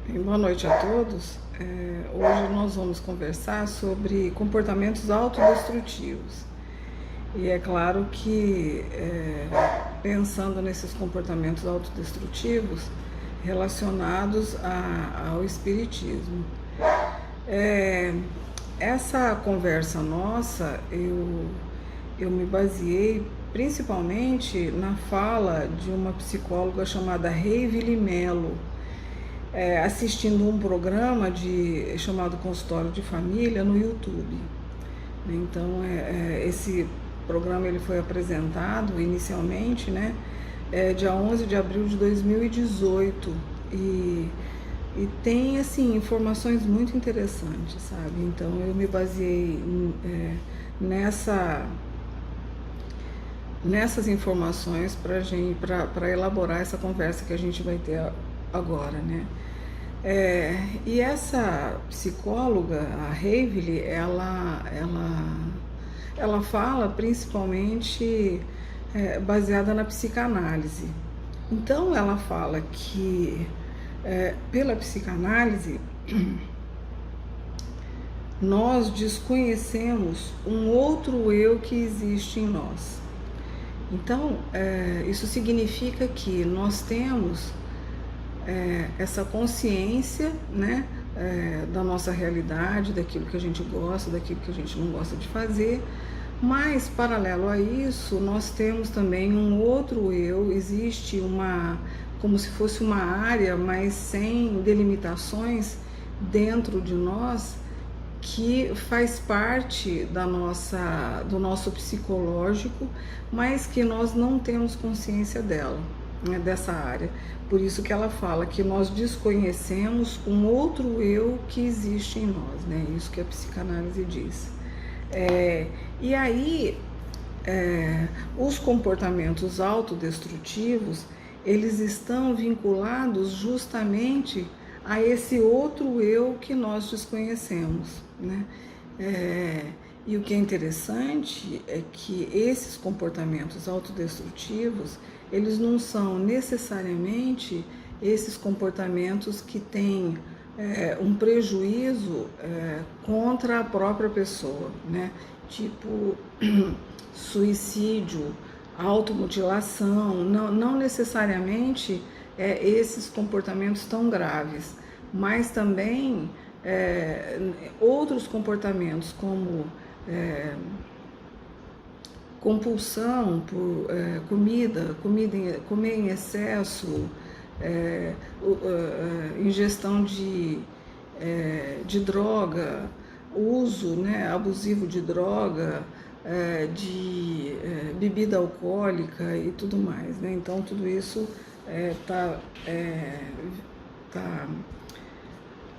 Boa noite a todos. Hoje nós vamos conversar sobre comportamentos autodestrutivos. E é claro que, pensando nesses comportamentos autodestrutivos relacionados ao espiritismo. Essa conversa nossa, eu me baseei principalmente na fala de uma psicóloga chamada Reivili Melo, assistindo um programa chamado Consultório de Família no YouTube. Então, esse programa ele foi apresentado inicialmente, né, dia 11 de abril de 2018 e tem assim informações muito interessantes, sabe? Então eu me baseei nessas informações para elaborar essa conversa que a gente vai ter agora, né? E essa psicóloga, a Reivili, ela fala principalmente baseada na psicanálise. Então ela fala que pela psicanálise nós desconhecemos um outro eu que existe em nós. Então isso significa que nós temos essa consciência, né, da nossa realidade, daquilo que a gente gosta, daquilo que a gente não gosta de fazer, mas paralelo a isso nós temos também um outro eu, existe como se fosse uma área, mas sem delimitações dentro de nós, que faz parte do nosso psicológico, mas que nós não temos consciência dela, né, dessa área. Por isso que ela fala que nós desconhecemos um outro eu que existe em nós, né? Isso que a psicanálise diz. E aí, os comportamentos autodestrutivos, eles estão vinculados justamente a esse outro eu que nós desconhecemos, né? E o que é interessante é que esses comportamentos autodestrutivos, eles não são necessariamente esses comportamentos que têm um prejuízo contra a própria pessoa, né? Tipo suicídio, automutilação, não necessariamente esses comportamentos tão graves, mas também outros comportamentos como compulsão por comer em excesso, ingestão de droga, uso, né, abusivo de droga, de bebida alcoólica e tudo mais, né? Então tudo isso tá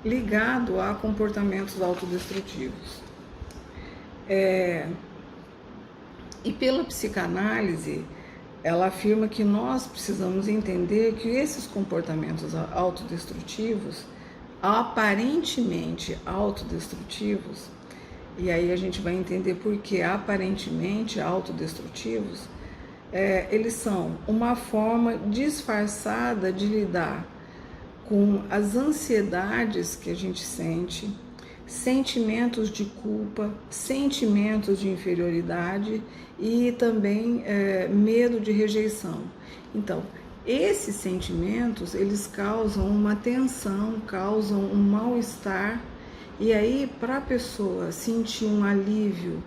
ligado a comportamentos autodestrutivos. E pela psicanálise, ela afirma que nós precisamos entender que esses comportamentos autodestrutivos, aparentemente autodestrutivos, e aí a gente vai entender por que aparentemente autodestrutivos, eles são uma forma disfarçada de lidar com as ansiedades que a gente sente, sentimentos de culpa, sentimentos de inferioridade e também medo de rejeição. Então, esses sentimentos, eles causam uma tensão, causam um mal-estar, e aí para a pessoa sentir um alívio,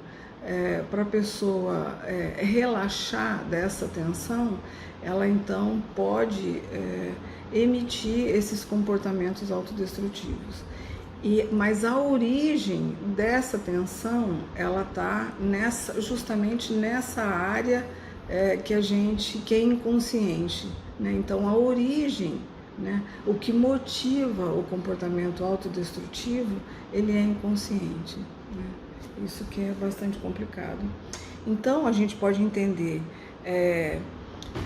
para a pessoa relaxar dessa tensão, ela então pode emitir esses comportamentos autodestrutivos. Mas a origem dessa tensão, ela está justamente nessa área que é inconsciente, né? Então a origem, né, o que motiva o comportamento autodestrutivo, ele é inconsciente, né? Isso que é bastante complicado. Então a gente pode entender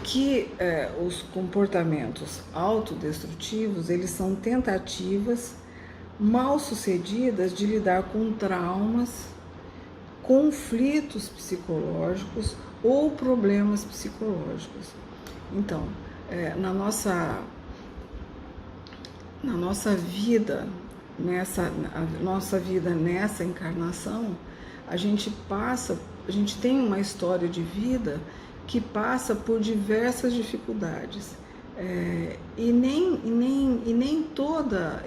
que os comportamentos autodestrutivos, eles são tentativas mal sucedidas de lidar com traumas, conflitos psicológicos ou problemas psicológicos. Então, na nossa vida, nessa encarnação, a gente tem uma história de vida que passa por diversas dificuldades. E nem toda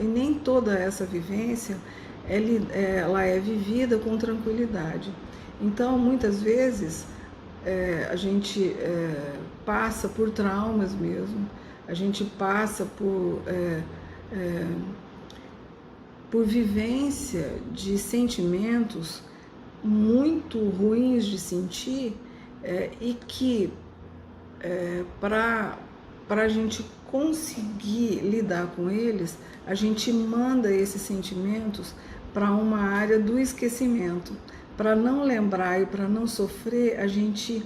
essa vivência ela é vivida com tranquilidade. Então, muitas vezes, a gente passa por traumas mesmo, a gente passa por vivência de sentimentos muito ruins de sentir, e que para a gente conseguir lidar com eles, a gente manda esses sentimentos para uma área do esquecimento. Para não lembrar e para não sofrer, a gente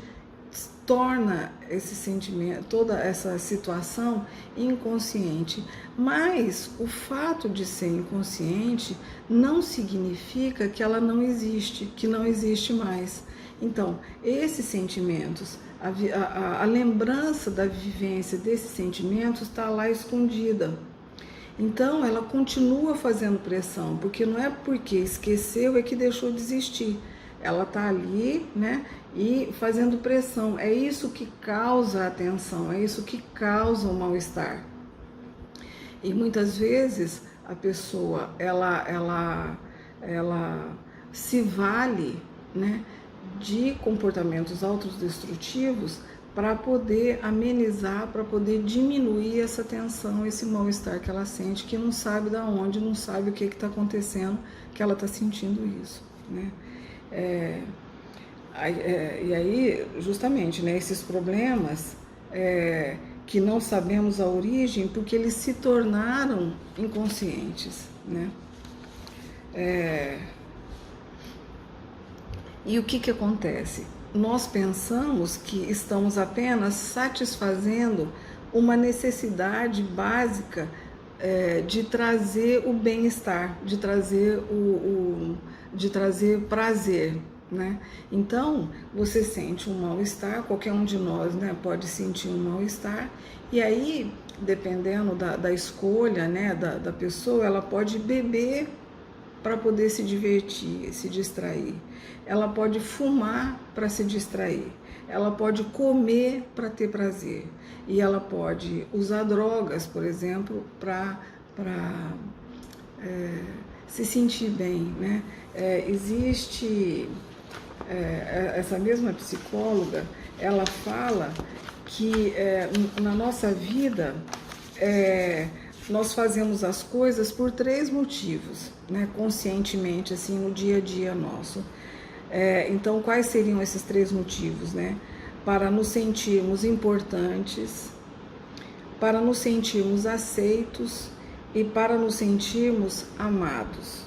torna esse sentimento, toda essa situação inconsciente. Mas o fato de ser inconsciente não significa que ela não existe, que não existe mais. Então, esses sentimentos, a lembrança da vivência desses sentimentos está lá escondida. Então, ela continua fazendo pressão, porque não é porque esqueceu é que deixou de existir. Ela está ali, né, e fazendo pressão. É isso que causa a tensão, é isso que causa o mal-estar. E muitas vezes a pessoa, ela se vale, né, de comportamentos autodestrutivos para poder amenizar, para poder diminuir essa tensão, esse mal-estar que ela sente, que não sabe de onde, não sabe o que está acontecendo, que ela está sentindo isso, né? E aí, justamente, né, esses problemas que não sabemos a origem, porque eles se tornaram inconscientes, né? E o que acontece? Nós pensamos que estamos apenas satisfazendo uma necessidade básica de trazer o bem-estar, de trazer prazer, né? Então, você sente um mal-estar, qualquer um de nós, né, pode sentir um mal-estar, e aí, dependendo da escolha, né, da pessoa, ela pode beber para poder se divertir, se distrair. Ela pode fumar para se distrair. Ela pode comer para ter prazer. E ela pode usar drogas, por exemplo, para se sentir bem, né? Existe essa mesma psicóloga, ela fala que na nossa vida nós fazemos as coisas por 3 motivos, né, conscientemente, assim, no dia a dia nosso. Então, quais seriam esses 3 motivos, né? Para nos sentirmos importantes, para nos sentirmos aceitos e para nos sentirmos amados.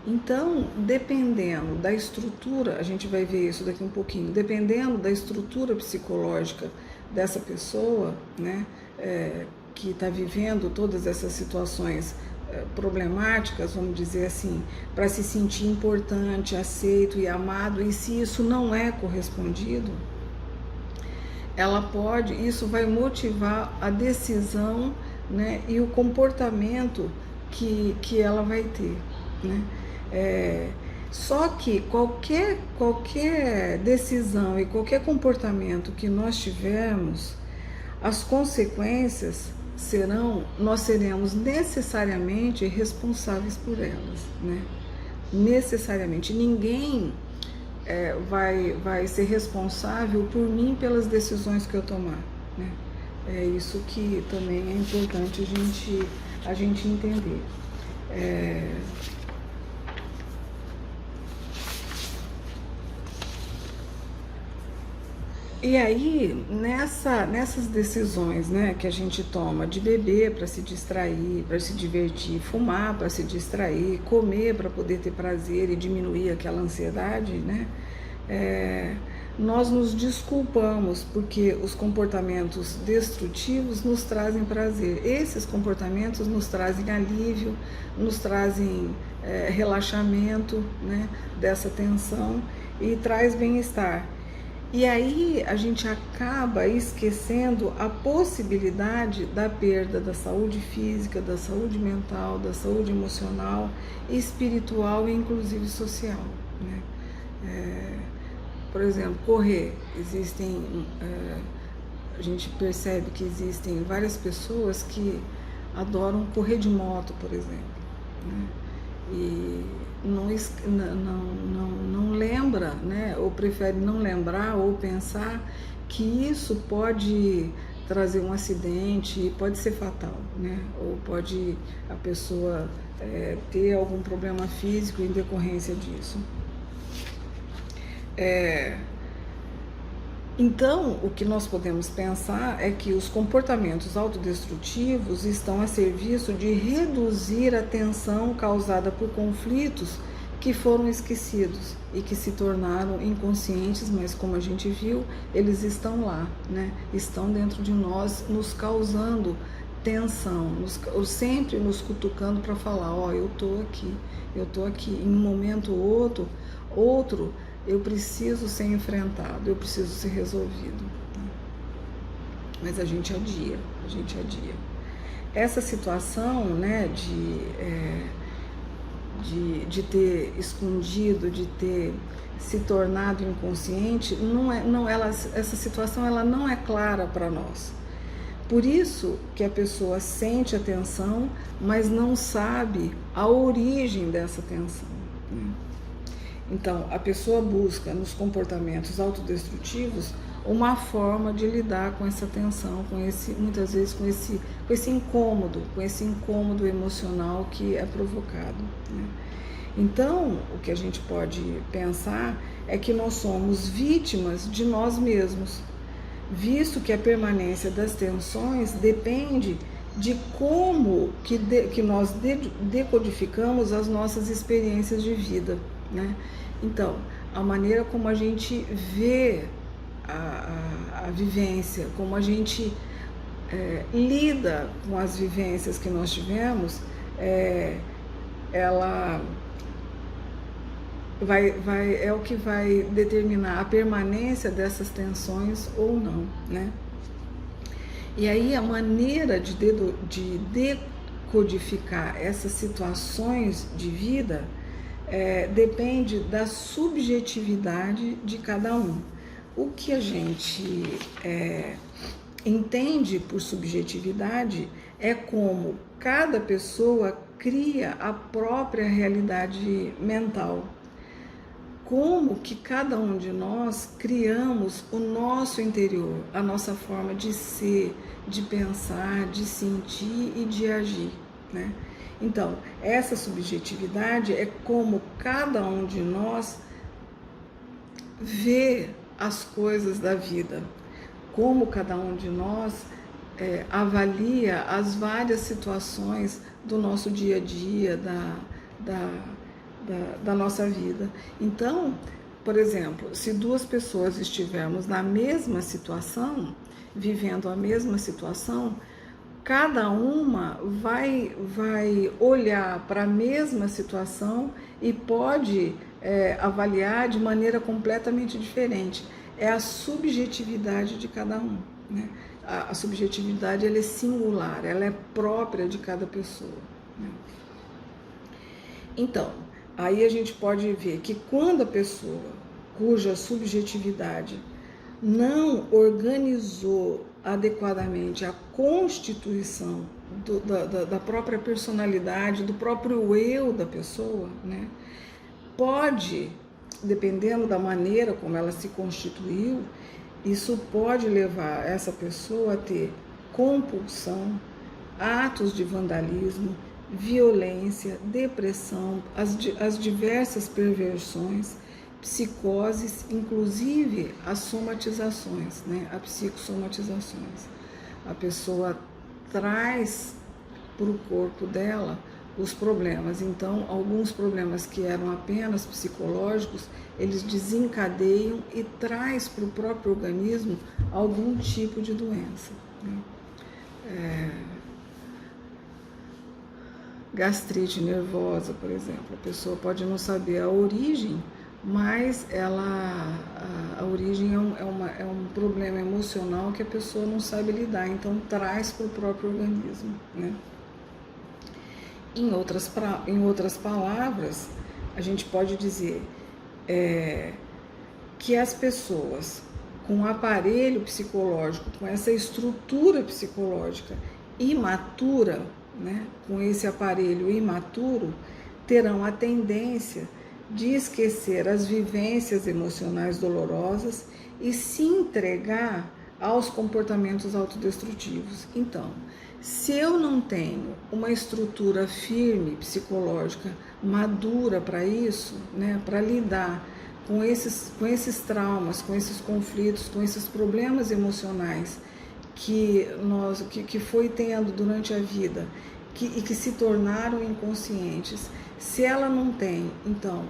Então, dependendo da estrutura, a gente vai ver isso daqui um pouquinho, dependendo da estrutura psicológica dessa pessoa, né, que está vivendo todas essas situações problemáticas, vamos dizer assim, para se sentir importante, aceito e amado, e se isso não é correspondido, isso vai motivar a decisão, né, e o comportamento que ela vai ter, né? Só que qualquer decisão e qualquer comportamento que nós tivermos, as consequências nós seremos necessariamente responsáveis por elas, né? Necessariamente. Ninguém vai ser responsável por mim pelas decisões que eu tomar, né? É isso que também é importante a gente entender. E aí, nessas decisões, né, que a gente toma de beber para se distrair, para se divertir, fumar para se distrair, comer para poder ter prazer e diminuir aquela ansiedade, né, nós nos desculpamos porque os comportamentos destrutivos nos trazem prazer. Esses comportamentos nos trazem alívio, nos trazem relaxamento, né, dessa tensão e traz bem-estar. E aí a gente acaba esquecendo a possibilidade da perda da saúde física, da saúde mental, da saúde emocional, espiritual e inclusive social, né? Por exemplo, correr. A gente percebe que existem várias pessoas que adoram correr de moto, por exemplo, né? E não lembra, né? Ou prefere não lembrar ou pensar que isso pode trazer um acidente e pode ser fatal, né? Ou pode a pessoa ter algum problema físico em decorrência disso. Então, o que nós podemos pensar é que os comportamentos autodestrutivos estão a serviço de reduzir a tensão causada por conflitos que foram esquecidos e que se tornaram inconscientes, mas como a gente viu, eles estão lá, né? Estão dentro de nós, nos causando tensão, sempre nos cutucando para falar, ó, eu tô aqui, em um momento ou outro eu preciso ser enfrentado, eu preciso ser resolvido. Mas a gente adia. Essa situação, né, de ter escondido, de ter se tornado inconsciente, essa situação ela não é clara para nós. Por isso que a pessoa sente a tensão, mas não sabe a origem dessa tensão, né? Então, a pessoa busca nos comportamentos autodestrutivos uma forma de lidar com essa tensão, muitas vezes com esse incômodo emocional que é provocado, né? Então, o que a gente pode pensar é que nós somos vítimas de nós mesmos, visto que a permanência das tensões depende de como que nós decodificamos as nossas experiências de vida, né? Então, a maneira como a gente vê a vivência, como a gente lida com as vivências que nós tivemos, ela é o que vai determinar a permanência dessas tensões ou não, né? E aí a maneira de decodificar essas situações de vida depende da subjetividade de cada um. O que a gente entende por subjetividade é como cada pessoa cria a própria realidade mental. Como que cada um de nós criamos o nosso interior, a nossa forma de ser, de pensar, de sentir e de agir, né? Então, essa subjetividade é como cada um de nós vê as coisas da vida, como cada um de nós avalia as várias situações do nosso dia a dia, da nossa vida. Então, por exemplo, se duas pessoas estivermos na mesma situação, vivendo a mesma situação, cada uma vai olhar para a mesma situação e pode avaliar de maneira completamente diferente. É a subjetividade de cada um, né? A subjetividade ela é singular, ela é própria de cada pessoa, né? Então, aí a gente pode ver que quando a pessoa cuja subjetividade não organizou adequadamente a constituição da própria personalidade, do próprio eu da pessoa, né, pode, dependendo da maneira como ela se constituiu, isso pode levar essa pessoa a ter compulsão, atos de vandalismo, violência, depressão, as diversas perversões, psicoses, inclusive as somatizações, né? As psicossomatizações. A pessoa traz para o corpo dela os problemas. Então, alguns problemas que eram apenas psicológicos, eles desencadeiam e traz para o próprio organismo algum tipo de doença, né? Gastrite nervosa, por exemplo. A pessoa pode não saber a origem mas a origem é um problema emocional que a pessoa não sabe lidar, então traz para o próprio organismo, né? Em outras palavras, a gente pode dizer que as pessoas com um aparelho psicológico, com essa estrutura psicológica imatura, né, com esse aparelho imaturo, terão a tendência de esquecer as vivências emocionais dolorosas e se entregar aos comportamentos autodestrutivos. Então, se eu não tenho uma estrutura firme, psicológica, madura para isso, né, para lidar com esses traumas, com esses conflitos, com esses problemas emocionais que foi tendo durante a vida e que se tornaram inconscientes, se ela não tem, então,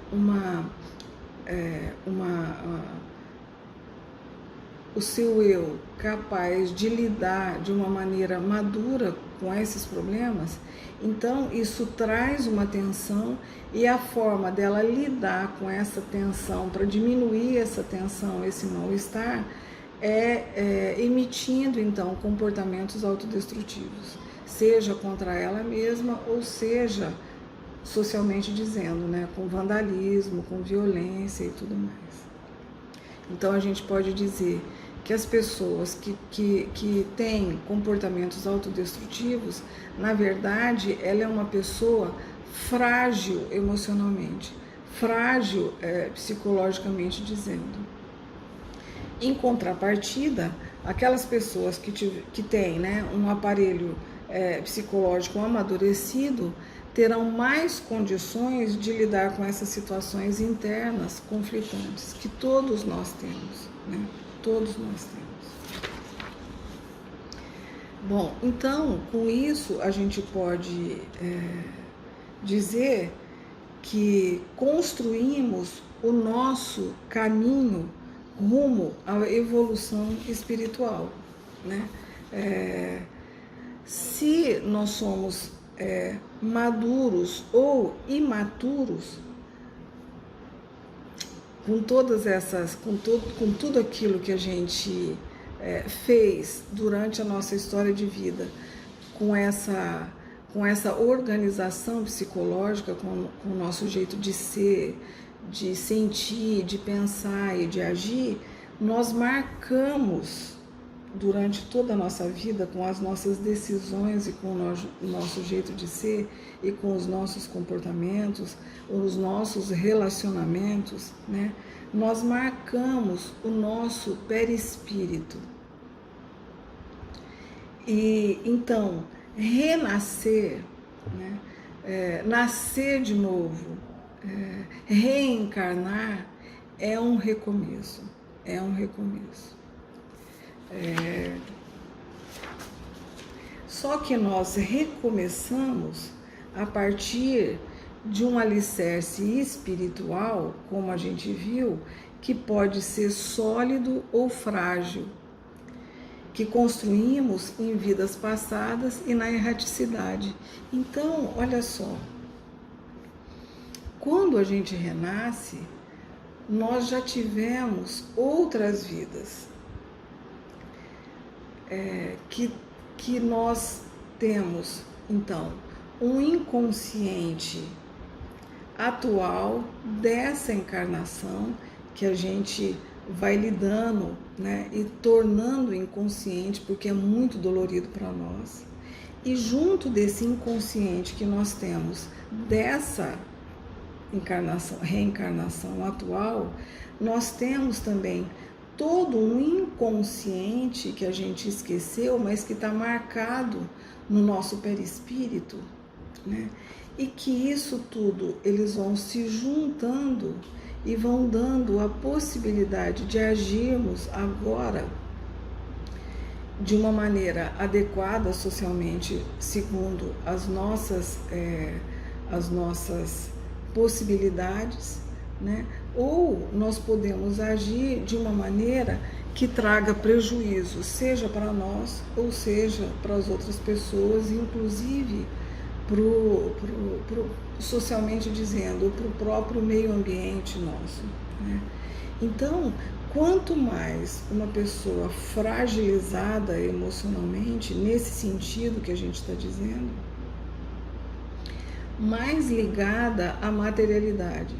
o seu eu capaz de lidar de uma maneira madura com esses problemas, então isso traz uma tensão, e a forma dela lidar com essa tensão, para diminuir essa tensão, esse mal-estar, emitindo então comportamentos autodestrutivos, seja contra ela mesma ou seja socialmente dizendo, né, com vandalismo, com violência e tudo mais. Então a gente pode dizer que as pessoas que têm comportamentos autodestrutivos, na verdade, ela é uma pessoa frágil emocionalmente, frágil psicologicamente dizendo. Em contrapartida, aquelas pessoas que têm, né, um aparelho psicológico amadurecido terão mais condições de lidar com essas situações internas conflitantes que todos nós temos, né? Todos nós temos. Bom, então, com isso a gente pode dizer que construímos o nosso caminho rumo à evolução espiritual, né? Se nós somos maduros ou imaturos, com todas essas, com tudo aquilo que a gente fez durante a nossa história de vida, com essa organização psicológica, com o nosso jeito de ser, de sentir, de pensar e de agir, nós marcamos durante toda a nossa vida, com as nossas decisões e com o nosso jeito de ser e com os nossos comportamentos, os nossos relacionamentos, né? Nós marcamos o nosso perispírito. E então, renascer, né? Nascer de novo, reencarnar é um recomeço, é um recomeço. Só que nós recomeçamos a partir de um alicerce espiritual, como a gente viu, que pode ser sólido ou frágil, que construímos em vidas passadas e na erraticidade. Então, olha só, quando a gente renasce, nós já tivemos outras vidas. Que nós temos, então, um inconsciente atual dessa encarnação que a gente vai lidando, né, e tornando inconsciente, porque é muito dolorido para nós. E junto desse inconsciente que nós temos dessa reencarnação atual, nós temos também todo um inconsciente que a gente esqueceu, mas que está marcado no nosso perispírito, né? E que isso tudo, eles vão se juntando e vão dando a possibilidade de agirmos agora de uma maneira adequada socialmente, segundo as nossas possibilidades, né? Ou nós podemos agir de uma maneira que traga prejuízo, seja para nós ou seja para as outras pessoas, inclusive socialmente dizendo, para o próprio meio ambiente nosso, né? Então, quanto mais uma pessoa fragilizada emocionalmente, nesse sentido que a gente está dizendo, mais ligada à materialidade,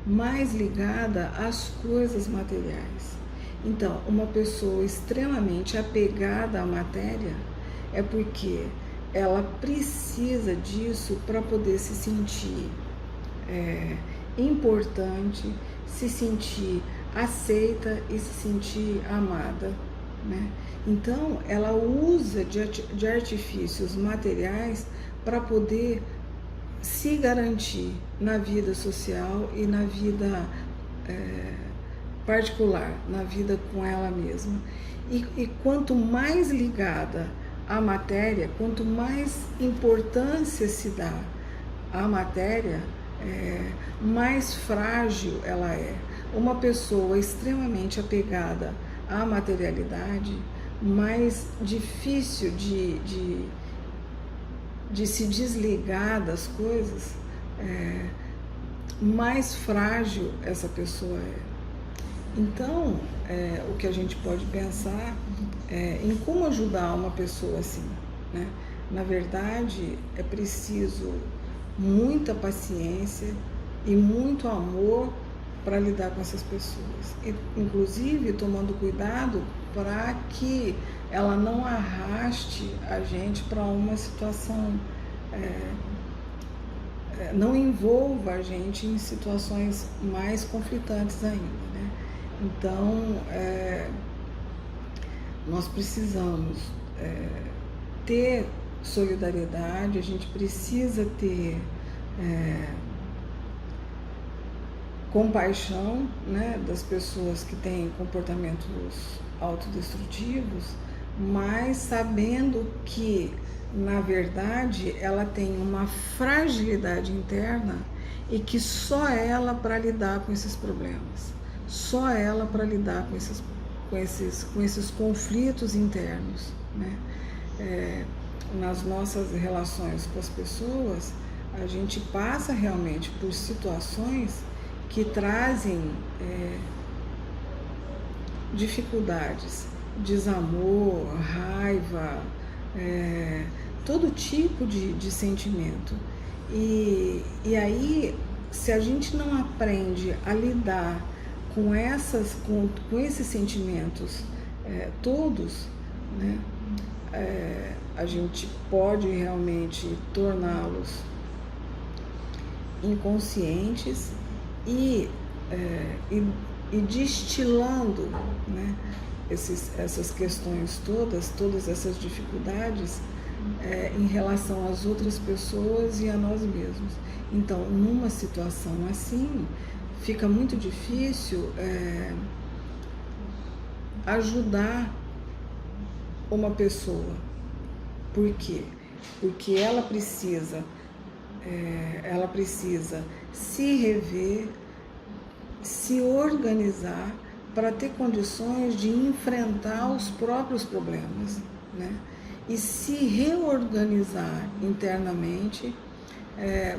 mais ligada às coisas materiais. Então, uma pessoa extremamente apegada à matéria é porque ela precisa disso para poder se sentir importante, se sentir aceita e se sentir amada, né? Então, ela usa de artifícios materiais para poder se garantir na vida social e na vida particular, na vida com ela mesma. E quanto mais ligada à matéria, quanto mais importância se dá à matéria, mais frágil ela é. Uma pessoa extremamente apegada à materialidade, mais difícil de se desligar das coisas, mais frágil essa pessoa é. Então, o que a gente pode pensar é em como ajudar uma pessoa assim, né? Na verdade, é preciso muita paciência e muito amor para lidar com essas pessoas, e, inclusive tomando cuidado para que ela não arraste a gente para uma situação, não envolva a gente em situações mais conflitantes ainda, né? Então, nós precisamos ter solidariedade, a gente precisa ter compaixão, né, das pessoas que têm comportamentos autodestrutivos, mas sabendo que, na verdade, ela tem uma fragilidade interna e que só ela para lidar com esses problemas, só ela para lidar com esses conflitos internos, né? Nas nossas relações com as pessoas, a gente passa realmente por situações que trazem dificuldades, desamor, raiva, todo tipo de sentimento. E aí, se a gente não aprende a lidar com esses sentimentos todos, né, a gente pode realmente torná-los inconscientes e destilando, né, essas questões todas essas dificuldades em relação às outras pessoas e a nós mesmos. Então, numa situação assim, fica muito difícil ajudar uma pessoa. Por quê? Porque ela precisa se rever, se organizar para ter condições de enfrentar os próprios problemas, né? E se reorganizar internamente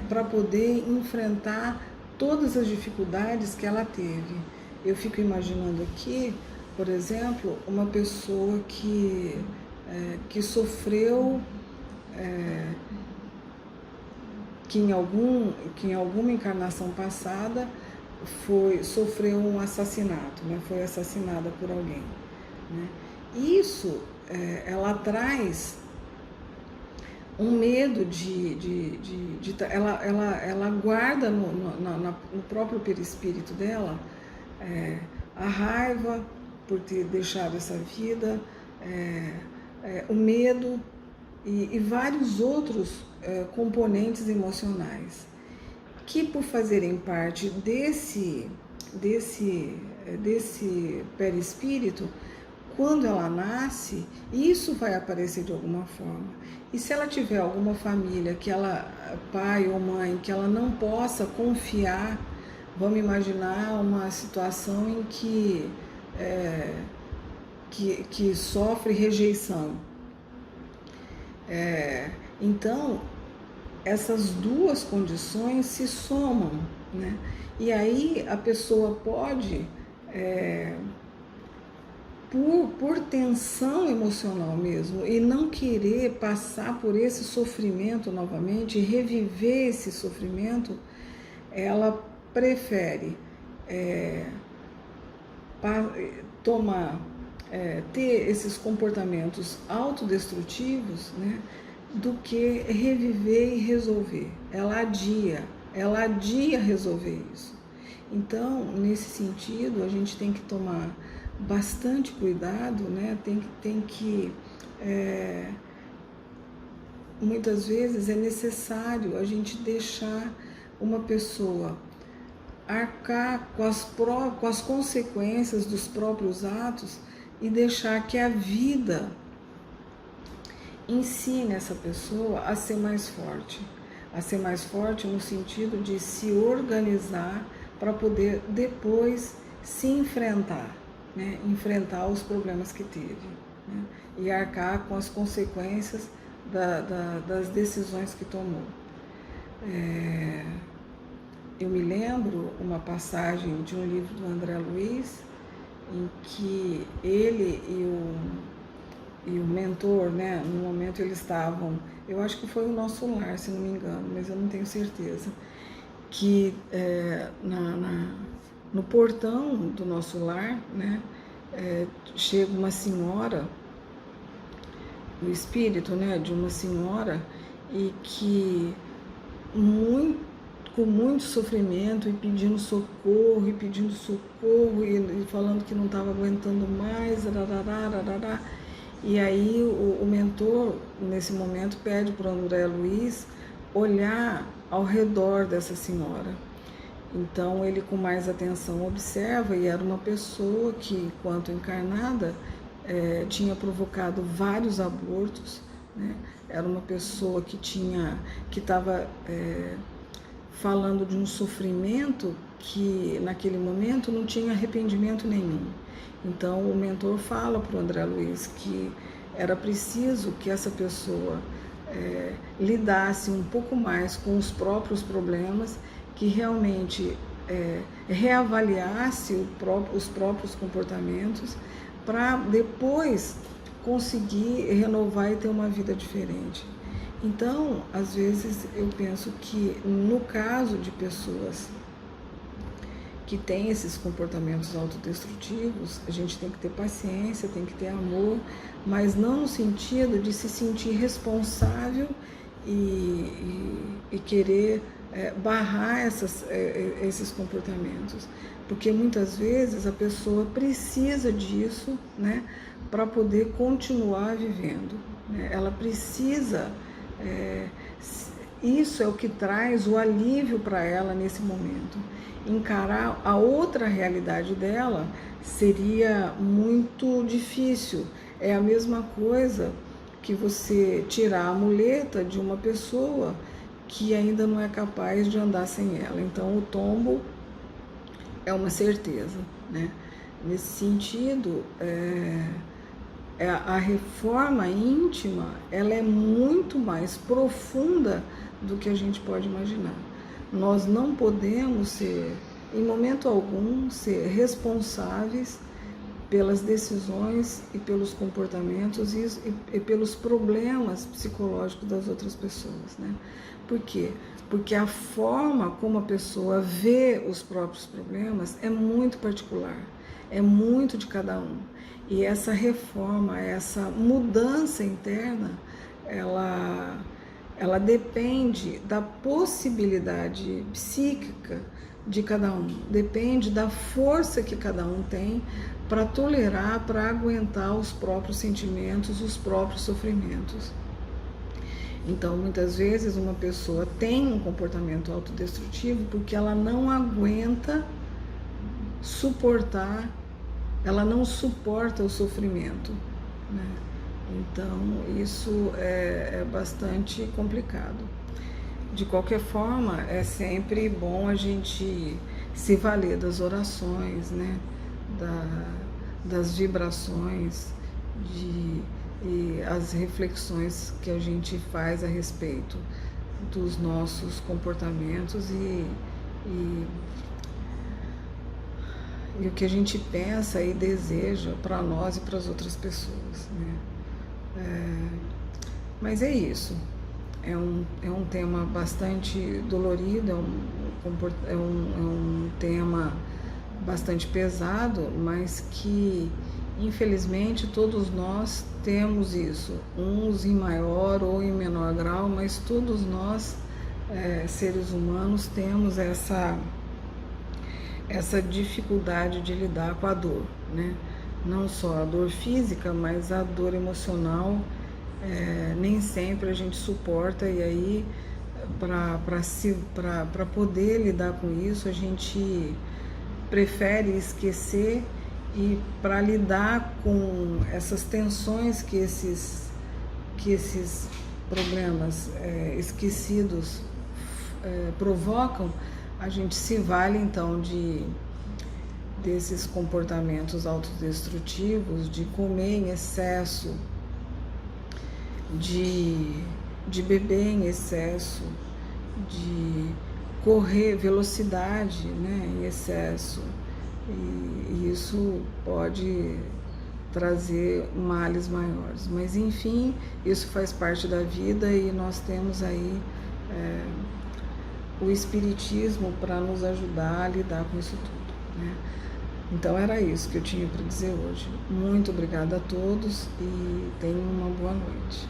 para poder enfrentar todas as dificuldades que ela teve. Eu fico imaginando aqui, por exemplo, uma pessoa que sofreu, que em alguma encarnação passada sofreu um assassinato, né? Foi assassinada por alguém, né? Isso, ela traz um medo ela guarda no próprio perispírito dela a raiva por ter deixado essa vida, o medo e vários outros componentes emocionais que, por fazerem parte desse perispírito, quando ela nasce, isso vai aparecer de alguma forma. E se ela tiver alguma família, pai ou mãe, que ela não possa confiar, vamos imaginar uma situação em que sofre rejeição. Então, essas duas condições se somam, né? E aí a pessoa pode, por tensão emocional mesmo, e não querer passar por esse sofrimento novamente, reviver esse sofrimento, ela prefere tomar, ter esses comportamentos autodestrutivos, né, do que reviver e resolver. Ela adia resolver isso. Então, nesse sentido, a gente tem que tomar bastante cuidado, né? Tem que muitas vezes é necessário a gente deixar uma pessoa arcar com as consequências dos próprios atos e deixar que a vida ensine essa pessoa a ser mais forte no sentido de se organizar para poder depois se enfrentar, né? Enfrentar os problemas que teve, né? E arcar com as consequências das decisões que tomou. Eu me lembro uma passagem de um livro do André Luiz, em que ele e o mentor, né, no momento eles estavam, eu acho que foi o Nosso Lar, se não me engano, mas eu não tenho certeza, que no portão do Nosso Lar, né, chega uma senhora, o espírito, né, de uma senhora, e que com muito sofrimento e pedindo socorro, e falando que não estava aguentando mais, rarará. E aí o mentor, nesse momento, pede para o André Luiz olhar ao redor dessa senhora. Então ele, com mais atenção, observa, e era uma pessoa que, enquanto encarnada, tinha provocado vários abortos, né? Era uma pessoa que estava falando de um sofrimento que naquele momento não tinha arrependimento nenhum. Então o mentor fala para o André Luiz que era preciso que essa pessoa lidasse um pouco mais com os próprios problemas, que realmente reavaliasse os próprios comportamentos para depois conseguir renovar e ter uma vida diferente. Então, às vezes eu penso que no caso de pessoas que têm esses comportamentos autodestrutivos, a gente tem que ter paciência, tem que ter amor, mas não no sentido de se sentir responsável e querer barrar esses comportamentos, porque muitas vezes a pessoa precisa disso, né, para poder continuar vivendo, né? Ela precisa, isso é o que traz o alívio para ela nesse momento. Encarar a outra realidade dela seria muito difícil. É a mesma coisa que você tirar a muleta de uma pessoa que ainda não é capaz de andar sem ela. Então o tombo é uma certeza, né? Nesse sentido, a reforma íntima, ela é muito mais profunda do que a gente pode imaginar. Nós não podemos ser, em momento algum, ser responsáveis pelas decisões e pelos comportamentos e pelos problemas psicológicos das outras pessoas, né? Por quê? Porque a forma como a pessoa vê os próprios problemas é muito particular, é muito de cada um. E essa reforma, essa mudança interna, ela depende da possibilidade psíquica de cada um, depende da força que cada um tem para tolerar, para aguentar os próprios sentimentos, os próprios sofrimentos. Então, muitas vezes uma pessoa tem um comportamento autodestrutivo porque ela não aguenta suportar, ela não suporta o sofrimento, né? Então, isso é bastante complicado. De qualquer forma, é sempre bom a gente se valer das orações, né? Das vibrações e as reflexões que a gente faz a respeito dos nossos comportamentos e o que a gente pensa e deseja para nós e para as outras pessoas, né? Mas é isso. É um tema bastante dolorido, é um tema bastante pesado, mas que infelizmente todos nós temos isso, uns em maior ou em menor grau, mas todos nós, seres humanos, temos essa dificuldade de lidar com a dor, né? Não só a dor física, mas a dor emocional, nem sempre a gente suporta, e aí para poder lidar com isso a gente prefere esquecer, e para lidar com essas tensões que esses problemas esquecidos provocam, a gente se vale então desses comportamentos autodestrutivos, de comer em excesso, de beber em excesso, de correr velocidade, né, em excesso, e isso pode trazer males maiores. Mas enfim, isso faz parte da vida, e nós temos aí o Espiritismo para nos ajudar a lidar com isso tudo, né? Então era isso que eu tinha para dizer hoje. Muito obrigada a todos e tenham uma boa noite.